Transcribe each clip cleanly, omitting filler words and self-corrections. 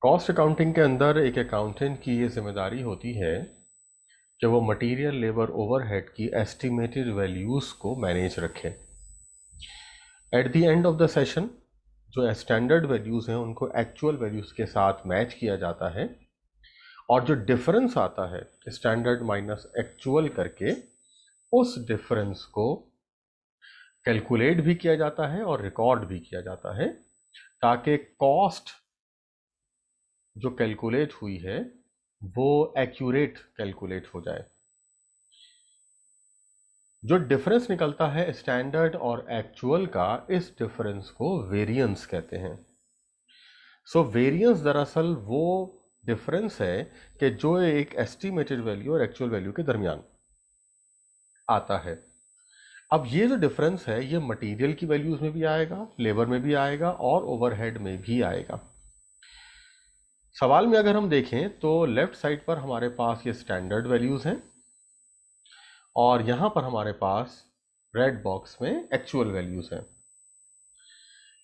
Cost accounting के अंदर एक अकाउंटेंट की ये जिम्मेदारी होती है कि वो मटेरियल लेबर ओवरहेड की एस्टिमेटेड वैल्यूज़ को मैनेज रखे। At the end of the session जो स्टैंडर्ड वैल्यूज़ हैं उनको एक्चुअल वैल्यूज़ के साथ मैच किया जाता है और जो डिफरेंस आता है स्टैंडर्ड माइनस एक्चुअल करके उस डिफरेंस को कैलकुलेट भी किया जाता है और रिकॉर्ड भी किया जाता है ताकि कॉस्ट जो कैलकुलेट हुई है वो एक्यूरेट कैलकुलेट हो जाए। जो डिफरेंस निकलता है स्टैंडर्ड और एक्चुअल का, इस डिफरेंस को वेरिएंस कहते हैं। सो वेरिएंस दरअसल वो डिफरेंस है कि जो एक एस्टिमेटेड वैल्यू और एक्चुअल वैल्यू के दरमियान आता है। अब ये जो डिफरेंस है ये मटेरियल की वैल्यूज में भी आएगा, लेबर में भी आएगा और ओवरहेड में भी आएगा। सवाल में अगर हम देखें तो लेफ्ट साइड पर हमारे पास ये स्टैंडर्ड वैल्यूज हैं और यहां पर हमारे पास रेड बॉक्स में एक्चुअल वैल्यूज हैं।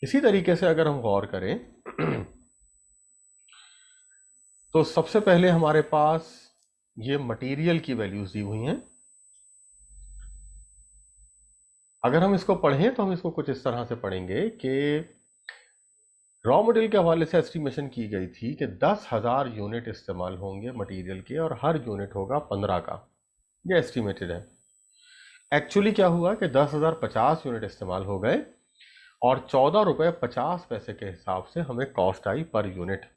इसी तरीके से अगर हम गौर करें तो सबसे पहले हमारे पास ये मटेरियल की वैल्यूज दी हुई हैं। अगर हम इसको पढ़ें तो हम इसको कुछ इस तरह से पढ़ेंगे कि रॉ मटेरियल के हवाले से एस्टिमेशन की गई थी कि 10,000 यूनिट इस्तेमाल होंगे मटेरियल के और हर यूनिट होगा 15 का। ये एस्टिमेटेड है। एक्चुअली क्या हुआ कि 10,050 यूनिट इस्तेमाल हो गए और 14 रुपये 50 पैसे के हिसाब से हमें कॉस्ट आई पर यूनिट।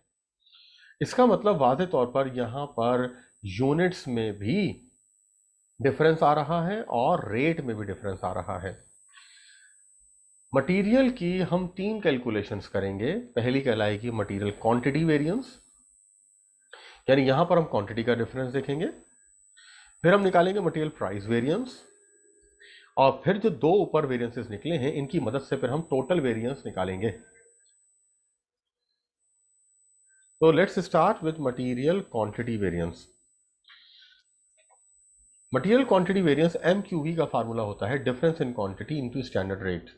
इसका मतलब वाज़े तौर पर यहां पर यूनिट्स में भी डिफरेंस आ रहा है और रेट में भी डिफरेंस आ रहा है। मटेरियल की हम 3 कैलकुलेशंस करेंगे। पहली कहलाएगी मटेरियल क्वांटिटी वेरिएंस, यानी यहां पर हम क्वांटिटी का डिफरेंस देखेंगे। फिर हम निकालेंगे मटेरियल प्राइस वेरिएंस और फिर जो दो ऊपर वेरिएंसेस निकले हैं इनकी मदद से फिर हम टोटल वेरिएंस निकालेंगे। तो let's start with material quantity variance. Material quantity variance MQV का फार्मूला होता है difference in quantity into standard rate.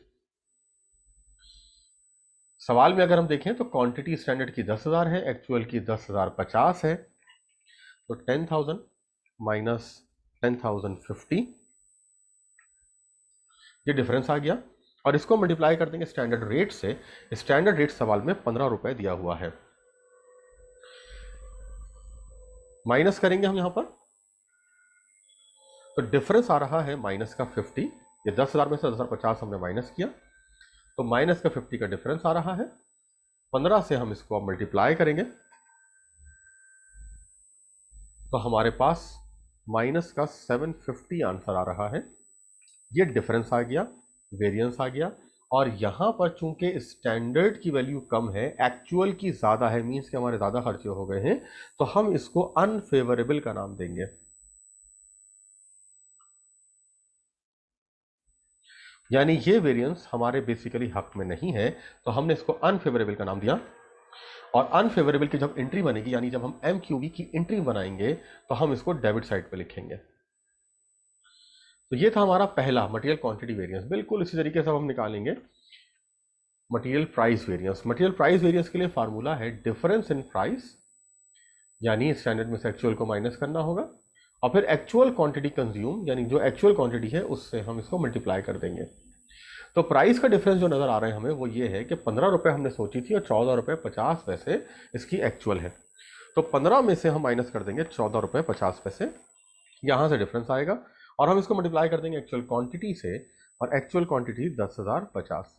सवाल में अगर हम देखें तो क्वांटिटी स्टैंडर्ड की 10,000 है, एक्चुअल की 10,050 है। तो 10,000 माइनस 10,050 ये डिफरेंस आ गया और इसको मल्टीप्लाई कर देंगे स्टैंडर्ड रेट से। स्टैंडर्ड रेट सवाल में 15 रुपए दिया हुआ है। माइनस करेंगे हम यहां पर तो डिफरेंस आ रहा है माइनस का 50। ये 10,000 में से 10,050 हमने माइनस किया तो माइनस का 50 का डिफरेंस आ रहा है। 15 से हम इसको अब मल्टीप्लाई करेंगे तो हमारे पास माइनस का 750 आंसर आ रहा है। ये डिफरेंस आ गया, वेरिएंस आ गया। और यहां पर चूंकि स्टैंडर्ड की वैल्यू कम है, एक्चुअल की ज्यादा है, मींस कि हमारे ज्यादा खर्चे हो गए हैं, तो हम इसको अनफेवरेबल का नाम देंगे। यानी ये वेरिएंस हमारे बेसिकली हक में नहीं है, तो हमने इसको अनफेवरेबल का नाम दिया। और अनफेवरेबल की जब एंट्री बनेगी, यानी जब हम MQV की एंट्री बनाएंगे, तो हम इसको डेबिट साइड पे लिखेंगे। तो ये था हमारा पहला मटेरियल क्वांटिटी वेरिएंस। बिल्कुल इसी तरीके से हम निकालेंगे material price variance. Material price variance के लिए फार्मूला है डिफरेंस इन प्राइस, यानी स्टैंडर्ड में से एक्चुअल को माइनस करना होगा और फिर एक्चुअल क्वांटिटी कंज्यूम, यानी जो एक्चुअल क्वांटिटी है उससे हम इसको मल्टीप्लाई कर देंगे। तो प्राइस का डिफरेंस जो नजर आ रहे हैं हमें वो ये है कि 15 रुपए हमने सोची थी और 14 रुपए 50 पैसे इसकी एक्चुअल है। तो 15 में से हम माइनस कर देंगे 14 रुपए 50 पैसे, यहां से डिफरेंस आएगा और हम इसको मल्टीप्लाई कर देंगे एक्चुअल क्वांटिटी से और एक्चुअल क्वांटिटी 10,050।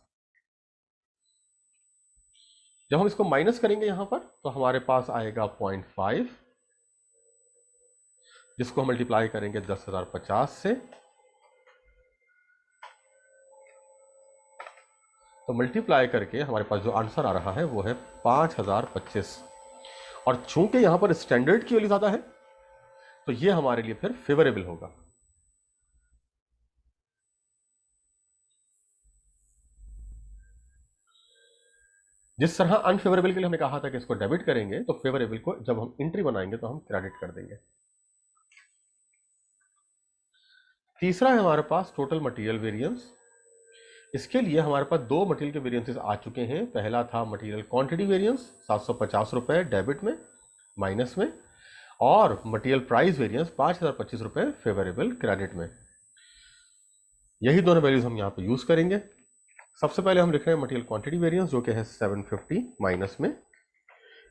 जब हम इसको माइनस करेंगे यहां पर तो हमारे पास आएगा 0.5, जिसको हम मल्टीप्लाई करेंगे 10,050 से। तो मल्टीप्लाई करके हमारे पास जो आंसर आ रहा है वो है 5,025। और चूंकि यहां पर स्टैंडर्ड की वैल्यू ज्यादा है तो ये हमारे लिए फिर फेवरेबल होगा। जिस तरह अनफेवरेबल के लिए हमने कहा था कि इसको डेबिट करेंगे, तो फेवरेबल को जब हम एंट्री बनाएंगे तो हम क्रेडिट कर देंगे। तीसरा है हमारे पास टोटल मटेरियल वेरिएंस। इसके लिए हमारे पास दो मटेरियल के वेरिएंसेस आ चुके हैं। पहला था मटेरियल क्वांटिटी वेरिएंस 750 रुपए डेबिट में माइनस में, और मटेरियल प्राइस वेरिएंस 5025 रुपए फेवरेबल क्रेडिट में। यही दोनों वैल्यूज हम यहाँ पे यूज करेंगे। सबसे पहले हम लिख रहे हैं मटेरियल क्वांटिटी वेरिएंस जो कि है 750 माइनस में,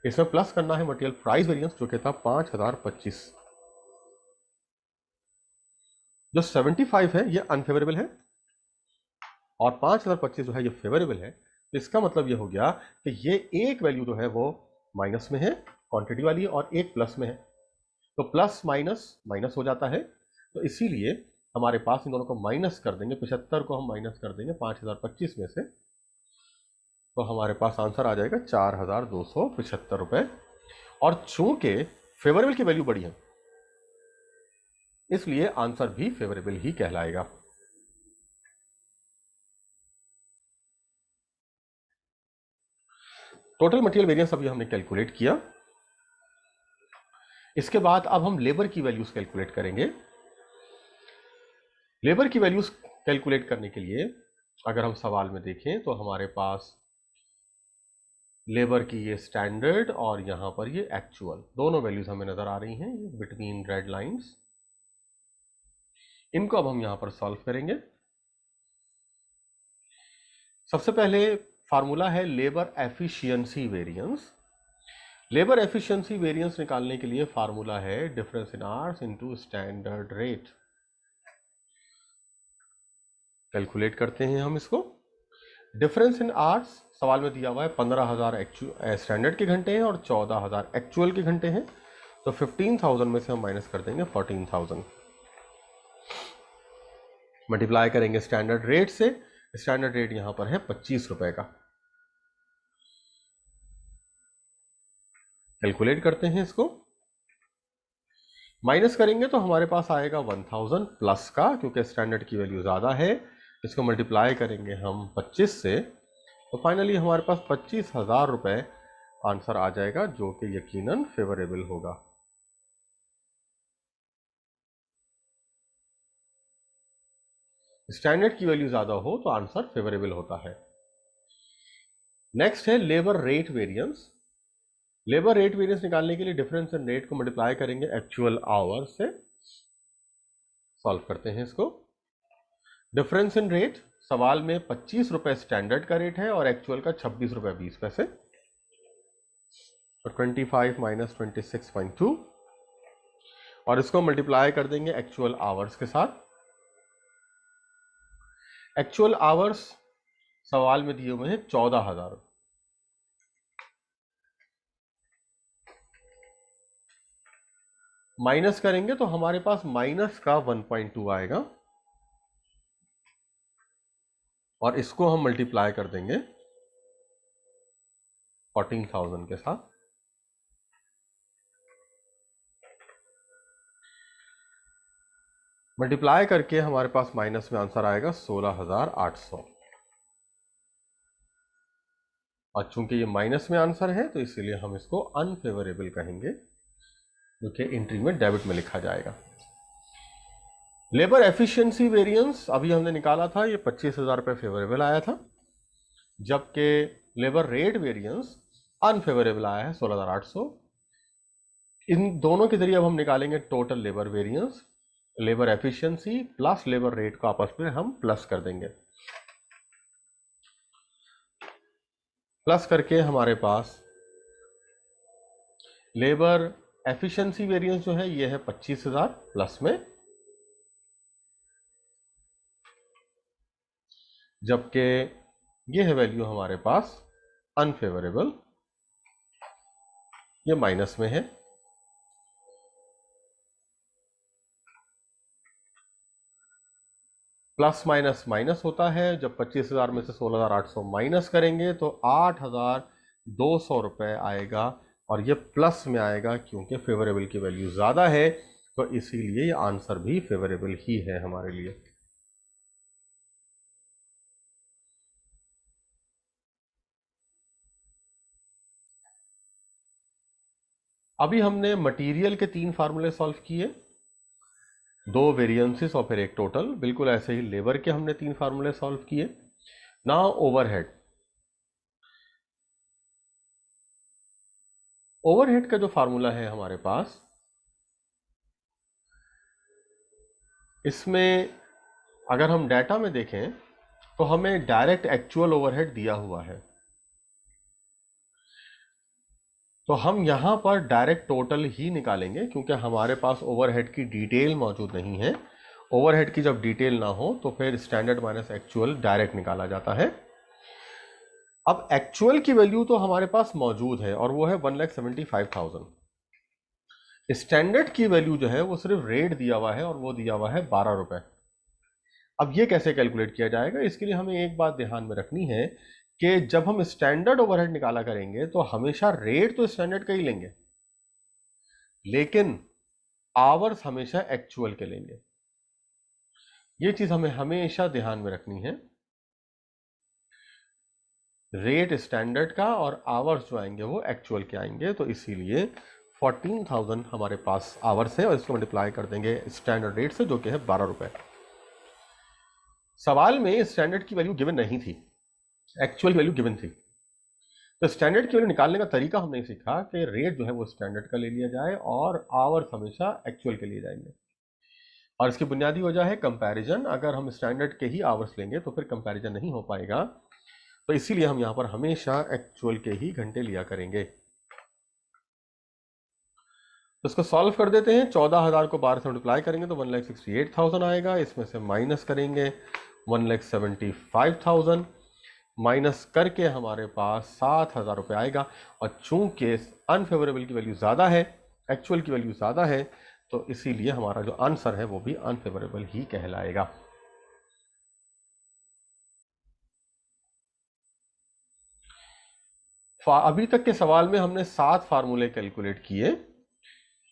इसमें प्लस करना है मटेरियल प्राइस वेरिएंस जो कि था 5025। जो 75 है ये अनफेवरेबल है और 5025 जो है ये फेवरेबल है। तो इसका मतलब ये हो गया कि ये एक वैल्यू जो है वो माइनस में है क्वांटिटी वाली और एक प्लस में है, तो प्लस माइनस माइनस हो जाता है। तो इसीलिए हमारे पास इन दोनों को माइनस कर देंगे, 75 को हम माइनस कर देंगे 5025 में से, तो हमारे पास आंसर आ जाएगा 4275 रुपए। और चूंकि फेवरेबल की वैल्यू बड़ी है इसलिए आंसर भी फेवरेबल ही कहलाएगा। टोटल मटेरियल वेरिएंस अभी हमने कैलकुलेट किया। इसके बाद अब हम लेबर की वैल्यूज कैलकुलेट करेंगे। लेबर की वैल्यूज कैलकुलेट करने के लिए अगर हम सवाल में देखें तो हमारे पास लेबर की ये स्टैंडर्ड और यहां पर ये एक्चुअल दोनों वैल्यूज हमें नजर आ रही हैं बिटवीन रेड लाइंस। इनको अब हम यहां पर सॉल्व करेंगे। सबसे पहले फार्मूला है labour efficiency variance. Labour efficiency variance निकालने के लिए फार्मूला है difference in hours into standard rate. Calculate करते हैं हम इसको। डिफरेंस इन आवर्स सवाल में दिया हुआ है 15,000 स्टैंडर्ड के घंटे हैं और 14,000 एक्चुअल के घंटे हैं, तो 15,000 में से हम माइनस कर देंगे 14,000, मल्टीप्लाई करेंगे स्टैंडर्ड रेट से। स्टैंडर्ड रेट यहां पर है 25 रुपए का। कैलकुलेट करते हैं इसको। माइनस करेंगे तो हमारे पास आएगा 1000 प्लस का, क्योंकि स्टैंडर्ड की वैल्यू ज्यादा है। इसको मल्टीप्लाई करेंगे हम 25 से, तो फाइनली हमारे पास 25,000 रुपए आंसर आ जाएगा, जो कि यकीनन फेवरेबल होगा। स्टैंडर्ड की वैल्यू ज्यादा हो तो आंसर फेवरेबल होता है। नेक्स्ट है labour rate variance. Labour rate variance निकालने के लिए डिफरेंस इन रेट को मल्टीप्लाई करेंगे एक्चुअल आवर से। सॉल्व करते हैं इसको। डिफरेंस इन रेट सवाल में 25 रुपए स्टैंडर्ड का रेट है और एक्चुअल का 26 रुपए 20 पैसे, तो 25 माइनस 26.2, और इसको मल्टीप्लाई कर देंगे एक्चुअल आवर्स के साथ। एक्चुअल आवर्स सवाल में दिए हुए हैं 14,000, माइनस करेंगे तो हमारे पास माइनस का 1.2 आएगा, और इसको हम मल्टीप्लाई कर देंगे 14,000 के साथ। मल्टीप्लाई करके हमारे पास माइनस में आंसर आएगा 16,800, और चूंकि ये माइनस में आंसर है तो इसीलिए हम इसको अनफेवरेबल कहेंगे, जो कि एंट्री में डेबिट में लिखा जाएगा। लेबर एफिशिएंसी वेरिएंस अभी हमने निकाला था, ये 25,000 रुपए फेवरेबल आया था, जबकि लेबर रेट वेरिएंस अनफेवरेबल आया है 16,800। इन दोनों के जरिए अब हम निकालेंगे total labour variance. Labour efficiency plus labour rate को आपस में हम प्लस कर देंगे। प्लस करके हमारे पास लेबर एफिशिएंसी वेरिएंस जो है ये है 25,000 प्लस में, जबकि ये है वैल्यू हमारे पास अनफेवरेबल, ये माइनस में है। प्लस माइनस माइनस होता है, जब 25,000 में से 16,800 माइनस करेंगे तो 8,200 रुपए आएगा, और ये प्लस में आएगा क्योंकि फेवरेबल की वैल्यू ज्यादा है, तो इसीलिए ये आंसर भी फेवरेबल ही है हमारे लिए। अभी हमने मटेरियल के 3 फार्मूले सॉल्व किए, 2 वेरिएंसेस और फिर एक टोटल। बिल्कुल ऐसे ही लेबर के हमने 3 फार्मूले सॉल्व किए। Now overhead. ओवरहेड का जो फार्मूला है हमारे पास, इसमें अगर हम डाटा में देखें तो हमें डायरेक्ट एक्चुअल ओवरहेड दिया हुआ है, तो हम यहां पर डायरेक्ट टोटल ही निकालेंगे क्योंकि हमारे पास ओवरहेड की डिटेल मौजूद नहीं है। ओवरहेड की जब डिटेल ना हो तो फिर स्टैंडर्ड माइनस एक्चुअल डायरेक्ट निकाला जाता है। अब एक्चुअल की वैल्यू तो हमारे पास मौजूद है और वो है 1,75,000। स्टैंडर्ड की वैल्यू जो है वो सिर्फ रेट दिया हुआ है और वो दिया हुआ है 12 रुपए। अब ये कैसे कैलकुलेट किया जाएगा, इसके लिए हमें एक बात ध्यान में रखनी है कि जब हम स्टैंडर्ड ओवरहेड निकाला करेंगे तो हमेशा रेट तो स्टैंडर्ड का ही लेंगे, लेकिन आवर्स हमेशा एक्चुअल के लेंगे। ये चीज हमें हमेशा ध्यान में रखनी है। रेट स्टैंडर्ड का और आवर्स जो आएंगे वो एक्चुअल के आएंगे, तो इसीलिए 14,000 हमारे पास आवर्स है और इसको मल्टीप्लाई कर देंगे स्टैंडर्ड रेट से जो कि है 12 रुपए। सवाल में स्टैंडर्ड की वैल्यू गिवन नहीं थी, एक्चुअल वैल्यू गिवन थी। तो स्टैंडर्ड की वैल्यू निकालने का तरीका हमने सीखा कि रेट जो है वो स्टैंडर्ड का ले लिया जाए और आवर्स हमेशा एक्चुअल के लिए जाएंगे। और इसकी बुनियादी वजह है कंपैरिजन। अगर हम स्टैंडर्ड के ही आवर्स लेंगे तो फिर कंपैरिजन नहीं हो पाएगा, तो इसीलिए हम यहां पर हमेशा एक्चुअल के ही घंटे लिया करेंगे। तो इसको सॉल्व कर देते हैं। 14,000 को 12 से मल्टीप्लाई करेंगे तो 1,68,000 आएगा। इसमें से माइनस करेंगे 1,75,000, माइनस करके हमारे पास 7,000 रुपये आएगा। और चूंकि अनफेवरेबल की वैल्यू ज़्यादा है, एक्चुअल की वैल्यू ज़्यादा है, तो इसीलिए हमारा जो आंसर है वो भी अनफेवरेबल ही कहलाएगा। अभी तक के सवाल में हमने 7 फार्मूले कैलकुलेट किए।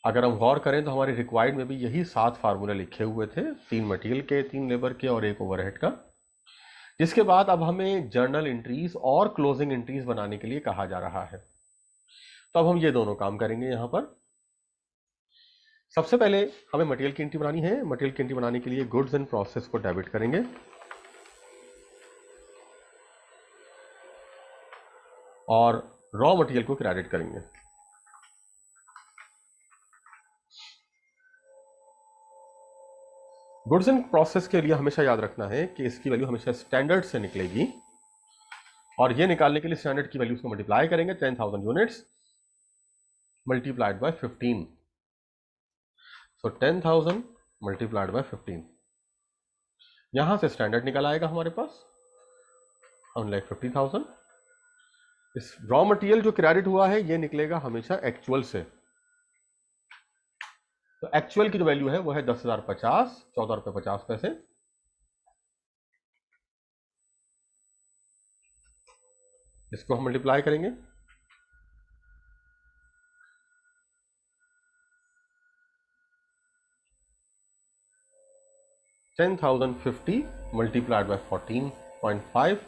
अगर हम गौर करें तो हमारी रिक्वायर्ड में भी यही 7 फार्मूले लिखे हुए थे, 3 मटेरियल के, 3 लेबर के और 1 ओवरहेड का। जिसके बाद अब हमें जर्नल एंट्रीज और क्लोजिंग एंट्रीज बनाने के लिए कहा जा रहा है। तो अब हम ये दोनों काम करेंगे। यहां पर सबसे पहले हमें मटेरियल की एंट्री बनानी है। मटेरियल की एंट्री बनाने के लिए गुड्स इन प्रोसेस को डेबिट करेंगे और रॉ मटेरियल को क्रेडिट करेंगे। गुड्स इन प्रोसेस के लिए हमेशा याद रखना है कि इसकी वैल्यू हमेशा स्टैंडर्ड से निकलेगी और ये निकालने के लिए स्टैंडर्ड की वैल्यूज को मल्टीप्लाई करेंगे। 10,000 units multiplied by 15, so 10,000 multiplied by 15। यहां से स्टैंडर्ड निकल आएगा हमारे पास 1,50,000। इस रॉ मटेरियल जो क्रेडिट हुआ है ये निकलेगा हमेशा एक्चुअल से, तो एक्चुअल की जो वैल्यू है वो है 10,050, 14 रुपए 50 पैसे। इसको हम मल्टीप्लाई करेंगे। $10,050 मल्टीप्लाइड बाय 14.5,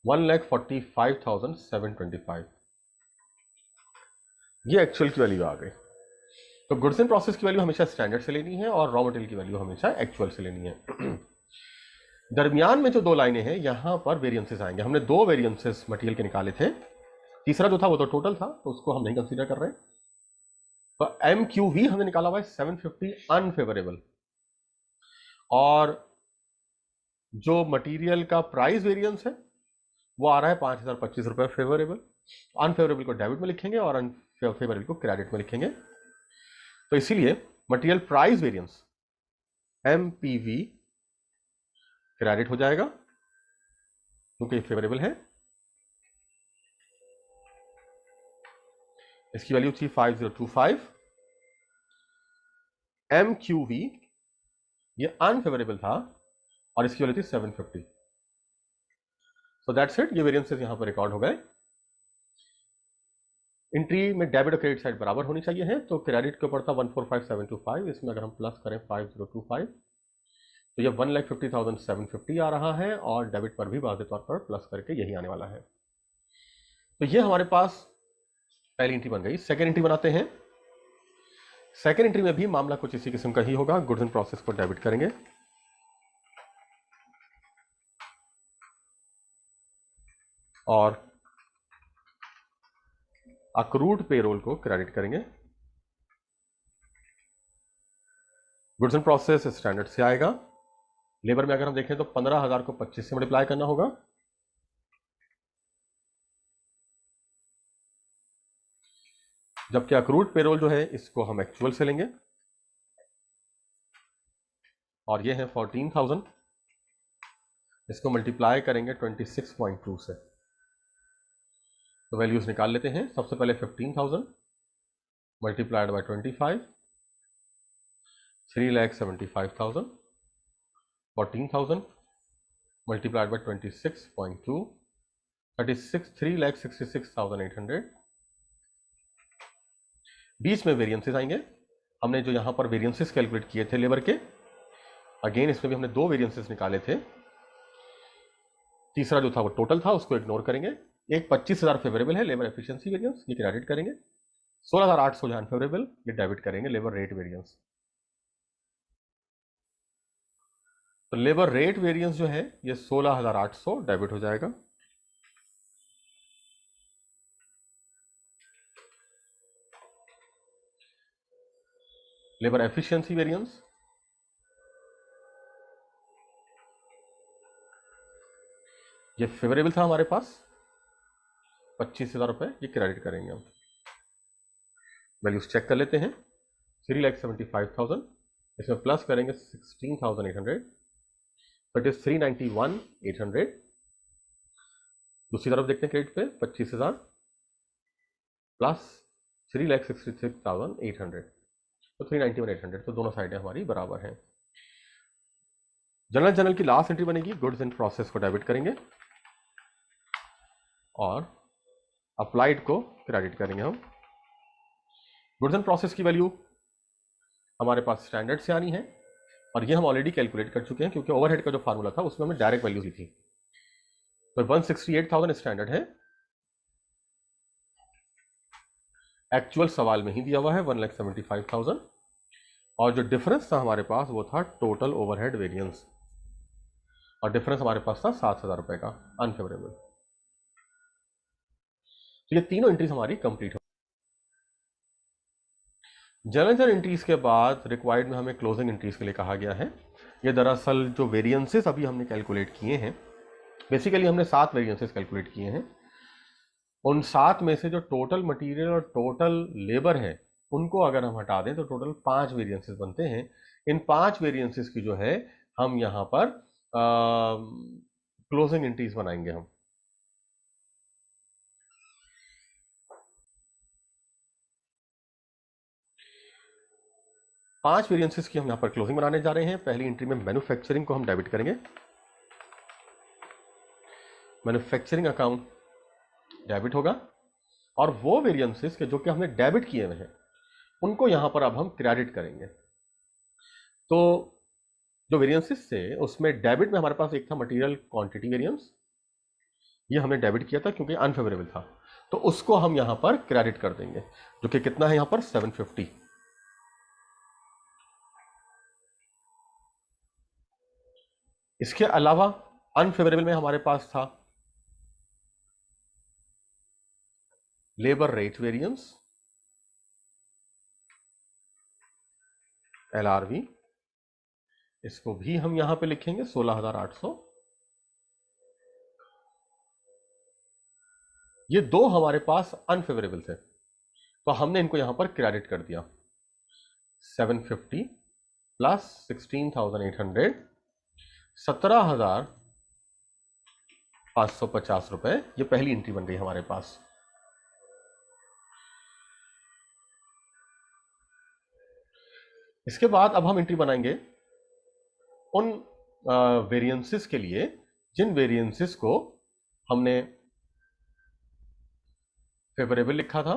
1,45,725। ये एक्चुअल की वैल्यू आ गई। तो गुड्स इन प्रोसेस की वैल्यू हमेशा स्टैंडर्ड से लेनी है और रॉ मटेरियल की वैल्यू हमेशा एक्चुअल से लेनी है। दरमियान में जो दो लाइनें हैं यहां पर वेरिएंसेस आएंगे। हमने 2 वेरिएंसेस मटेरियल के निकाले थे, तीसरा जो था वो तो टोटल था, तो उसको हम नहीं कंसीडर कर रहे। तो MQV हमने निकाला हुआ है 750 अनफेवरेबल, और जो मटेरियल का प्राइस वेरिएंस है वो आ रहा है 5,025 रुपए फेवरेबल। अनफेवरेबल को डेबिट में लिखेंगे और अनफेवरेबल को क्रेडिट में लिखेंगे। तो इसीलिए material price variance MPV credit हो जाएगा क्योंकि फेवरेबल है। इसकी वैल्यू थी 5025। MQV ये अनफेवरेबल था और इसकी वैल्यू थी 750। सो दैट्स इट, ये वेरिएंसेस यहां पर रिकॉर्ड हो गए। एंट्री में डेबिट और क्रेडिट साइड बराबर होनी चाहिए है, तो क्रेडिट के ऊपर था 145,725, इसमें अगर हम प्लस करें 5025 तो ये 1,50,750 आ रहा है और डेबिट पर भी वाज़ेह तौर पर प्लस करके यही आने वाला है। तो ये हमारे पास पहली एंट्री बन गई। सेकेंड एंट्री बनाते हैं। सेकेंड एंट्री में भी मामला कुछ इसी किस्म का ही होगा। गुड्स इन प्रोसेस को डेबिट करेंगे और अक्रूड पेरोल को क्रेडिट करेंगे। गुड्स इन प्रोसेस स्टैंडर्ड से आएगा। लेबर में अगर हम देखें तो 15,000 को 25 से मल्टीप्लाई करना होगा, जबकि अक्रूड पेरोल जो है इसको हम एक्चुअल से लेंगे और ये है 14,000, इसको मल्टीप्लाई करेंगे 26.2 से। तो वैल्यूज निकाल लेते हैं। सबसे पहले 15,000 मल्टीप्लाइड बाय 25, 3,75,000, 14,000 मल्टीप्लाइड बाय 26.2, 3,66,800। बीच में वेरिएंसेस आएंगे। हमने जो यहां पर वेरिएंसेस कैलकुलेट किए थे लेबर के, अगेन इसमें भी हमने दो वेरिएंसेस निकाले थे। तीसरा जो था वो टोटल था, उसको इग्नोर करेंगे। एक 25,000 फेवरेबल है लेबर एफिशिएंसी वेरिएंस, ये क्रेडिट करेंगे। 16,800 जो अनफेवरेबल, ये डेबिट करेंगे लेबर रेट वेरिएंस। तो लेबर रेट वेरिएंस जो है ये 16,800 डेबिट हो जाएगा। लेबर एफिशिएंसी वेरिएंस ये फेवरेबल था हमारे पास 25,000 रुपए, ये क्रेडिट करेंगे हम। वैल्यूज चेक कर लेते हैं। 3,75,000, इसमें प्लस करेंगे 16,800, इट इज 391,800। दूसरी तरफ देखते हैं क्रेडिट पे 25,000 प्लस 3,66,800, तो 391,800, तो दोनों साइडें हमारी बराबर हैं। जनरल की लास्ट एंट्री बनेगी, गुड्स इन प्रोसेस को डेबिट करेंगे और अप्लाइड को क्रेडिट करेंगे हम। गुड्स इन प्रोसेस की वैल्यू हमारे पास स्टैंडर्ड से आनी है और ये हम ऑलरेडी कैलकुलेट कर चुके हैं, क्योंकि ओवरहेड का जो फार्मूला था उसमें हमने डायरेक्ट वैल्यू दी थी। तो 168,000 स्टैंडर्ड है, एक्चुअल सवाल में ही दिया हुआ है 1,75,000, और जो डिफरेंस था हमारे पास वो था टोटल ओवरहेड वेरिएंस, और डिफरेंस हमारे पास था 7,000 रुपए का अनफेवरेबल। तो ये तीनों एंट्रीज हमारी कंप्लीट हो। जनरल एंट्रीज के बाद रिक्वायर्ड में हमें क्लोजिंग एंट्रीज के लिए कहा गया है। ये दरअसल जो वेरिएंसेस अभी हमने कैलकुलेट किए हैं, बेसिकली हमने 7 वेरिएंसेस कैलकुलेट किए हैं। उन 7 में से जो टोटल मटेरियल और टोटल लेबर है उनको अगर हम हटा दें तो टोटल 5 वेरिएंसेस बनते हैं। इन 5 वेरिएंसेस की जो है हम यहां पर क्लोजिंग एंट्रीज बनाएंगे हम। पांच वेरिएंसेस की हम यहां पर क्लोजिंग बनाने जा रहे हैं। पहली एंट्री में मैन्युफैक्चरिंग को हम डेबिट करेंगे, मैन्युफैक्चरिंग अकाउंट डेबिट होगा, और वो वेरिएंसेस के जो कि हमने डेबिट किए हुए हैं उनको यहां पर अब हम क्रेडिट करेंगे। तो जो वेरिएंसेस थे उसमें डेबिट में हमारे पास एक था मटेरियल क्वांटिटी वेरिएंस, ये हमने डेबिट किया था क्योंकि अनफेवरेबल था, तो उसको हम यहां पर क्रेडिट कर देंगे, जो कि कितना है यहां पर 750। इसके अलावा अनफेवरेबल में हमारे पास था लेबर रेट वेरिएंस, LRV, इसको भी हम यहां पे लिखेंगे 16,800। ये दो हमारे पास अनफेवरेबल थे, तो हमने इनको यहां पर क्रेडिट कर दिया। 750 प्लस 16,800, 17,550 रुपए, ये पहली एंट्री बन गई हमारे पास। इसके बाद अब हम एंट्री बनाएंगे उन वेरिएंसेस के लिए जिन वेरिएंसेस को हमने फेवरेबल लिखा था।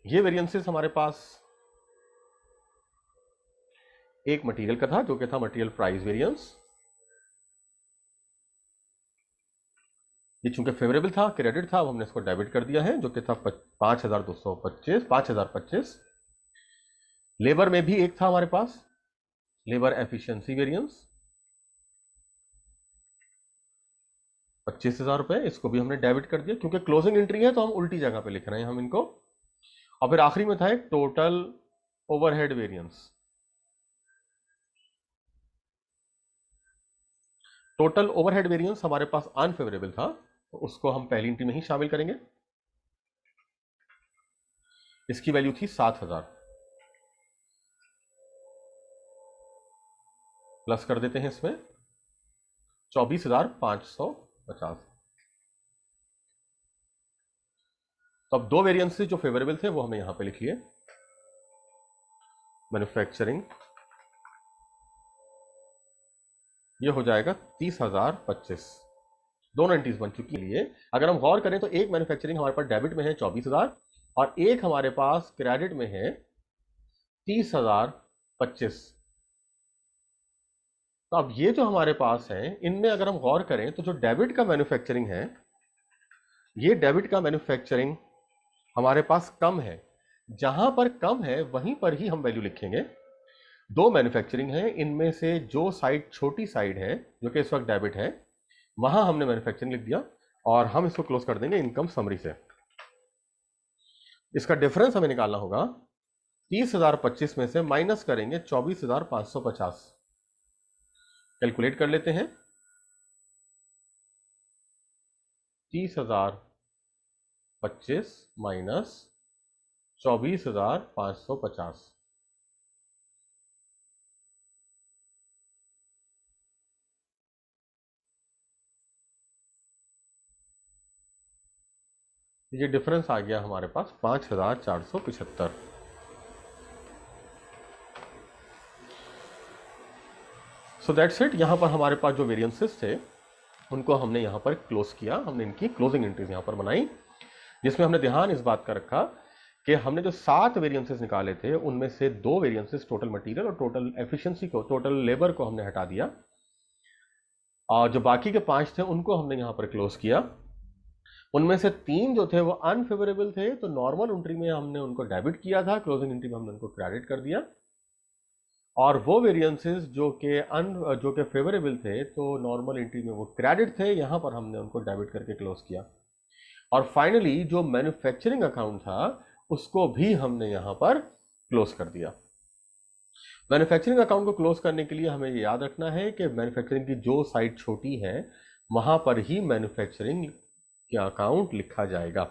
ये वेरिएंसेस हमारे पास एक मटेरियल का था जो कि था मटेरियल प्राइस वेरिएंस। ये चूंकि फेवरेबल था, क्रेडिट था, अब हमने इसको डेबिट कर दिया है, जो कि था 5225। लेबर में भी एक था हमारे पास, लेबर एफिशिएंसी वेरिएंस 25,000 रुपए, इसको भी हमने डेबिट कर दिया क्योंकि क्लोजिंग एंट्री है तो हम उल्टी जगह पे लिख रहे हैं हम इनको। और फिर आखिरी में था एक total overhead variance. Total overhead variance हमारे पास अनफेवरेबल था, तो उसको हम पहली एंट्री में ही शामिल करेंगे। इसकी वैल्यू थी 7,000, प्लस कर देते हैं इसमें 24,550। तो अब दो वेरिएंसेस जो फेवरेबल थे वो हमने यहां पे लिख लिए। मैन्युफैक्चरिंग ये हो जाएगा 30,025। दोनों एंट्रीज बन चुकी है। अगर हम गौर करें तो एक मैन्युफैक्चरिंग हमारे पास डेबिट में है 24,000 और एक हमारे पास क्रेडिट में है 30,025। तो अब ये जो हमारे पास है इनमें अगर हम गौर करें तो जो डेबिट का मैन्युफैक्चरिंग है, ये डेबिट का मैन्युफैक्चरिंग हमारे पास कम है। जहां पर कम है वहीं पर ही हम वैल्यू लिखेंगे। दो मैन्युफैक्चरिंग है, इनमें से जो साइड छोटी साइड है जो कि इस वक्त डेबिट है, वहां हमने मैन्युफैक्चरिंग लिख दिया और हम इसको क्लोज कर देंगे इनकम समरी से। इसका डिफरेंस हमें निकालना होगा। 30,025 में से माइनस करेंगे 24,550। कैलकुलेट कर लेते हैं। 30,025 माइनस 24,550। ये डिफरेंस आ गया हमारे पास 5,475। So that's it. यहां पर हमारे पास जो वेरिएंसेस थे उनको हमने यहां पर क्लोज किया। हमने इनकी क्लोजिंग एंट्रीज यहां पर बनाई, जिसमें हमने ध्यान इस बात का रखा कि हमने जो 7 वेरिएंसेस निकाले थे उनमें से 2 वेरिएंसेस टोटल मटेरियल और टोटल एफिशिएंसी को, टोटल लेबर को हमने हटा दिया और जो बाकी के 5 थे उनको हमने यहां पर क्लोज किया। उनमें से 3 जो थे वो अनफेवरेबल थे, तो नॉर्मल एंट्री में हमने उनको डेबिट किया था, क्लोजिंग एंट्री में हमने उनको क्रेडिट कर दिया। और वो वेरिएंसेस जो कि फेवरेबल थे तो नॉर्मल एंट्री में वो क्रेडिट थे, यहां पर हमने उनको डेबिट करके क्लोज किया। और फाइनली जो मैन्युफैक्चरिंग अकाउंट था उसको भी हमने यहां पर क्लोज कर दिया। मैन्युफैक्चरिंग अकाउंट को क्लोज करने के लिए हमें ये याद रखना है कि मैन्युफैक्चरिंग की जो साइड छोटी है वहां पर ही मैन्युफैक्चरिंग का अकाउंट लिखा जाएगा।